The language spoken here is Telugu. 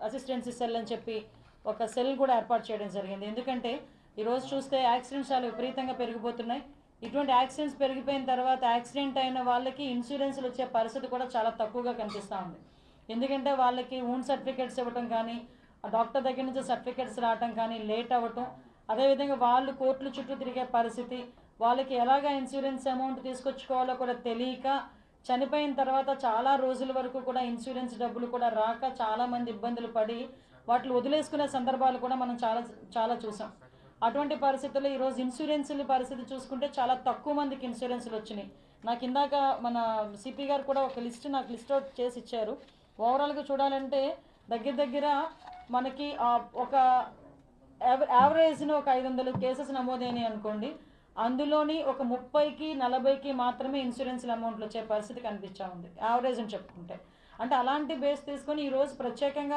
అసిస్టెన్సీ సెల్ అని చెప్పి ఒక సెల్ కూడా ఏర్పాటు చేయడం జరిగింది. ఎందుకంటే ఈరోజు చూస్తే యాక్సిడెంట్స్ చాలా విపరీతంగా పెరిగిపోతున్నాయి. ఇటువంటి యాక్సిడెంట్స్ పెరిగిపోయిన తర్వాత యాక్సిడెంట్ అయిన వాళ్ళకి ఇన్సూరెన్స్లు వచ్చే పరిస్థితి కూడా చాలా తక్కువగా కనిపిస్తూ ఉంది. ఎందుకంటే వాళ్ళకి ఓన్ సర్టిఫికేట్స్ ఇవ్వటం కానీ, ఆ డాక్టర్ దగ్గర నుంచి సర్టిఫికేట్స్ రావటం కానీ లేట్ అవ్వటం, అదేవిధంగా వాళ్ళు కోర్టుల చుట్టూ తిరిగే పరిస్థితి, వాళ్ళకి ఎలాగ ఇన్సూరెన్స్ అమౌంట్ తీసుకొచ్చుకోవాలో కూడా తెలియక చనిపోయిన తర్వాత చాలా రోజుల వరకు కూడా ఇన్సూరెన్స్ డబ్బులు కూడా రాక చాలామంది ఇబ్బందులు పడి వాటిని వదిలేసుకునే సందర్భాలు కూడా మనం చాలా చాలా చూసాం. అటువంటి పరిస్థితుల్లో ఈరోజు ఇన్సూరెన్స్ల పరిస్థితి చూసుకుంటే చాలా తక్కువ మందికి ఇన్సూరెన్స్లు వచ్చినాయి. నాకు ఇందాక మన సిపి గారు కూడా ఒక నాకు లిస్ట్ అవుట్ చేసి ఇచ్చారు. ఓవరాల్గా చూడాలంటే దగ్గర మనకి ఒక యావరేజ్ను ఒక 500 కేసెస్ నమోదైనాయి అనుకోండి. అందులోని ఒక 30కి 40కి మాత్రమే ఇన్సూరెన్స్ల అమౌంట్లు వచ్చే పరిస్థితి కనిపించా ఉంది, యావరేజ్ అని చెప్పుకుంటే. అంటే అలాంటి బేస్ తీసుకొని ఈరోజు ప్రత్యేకంగా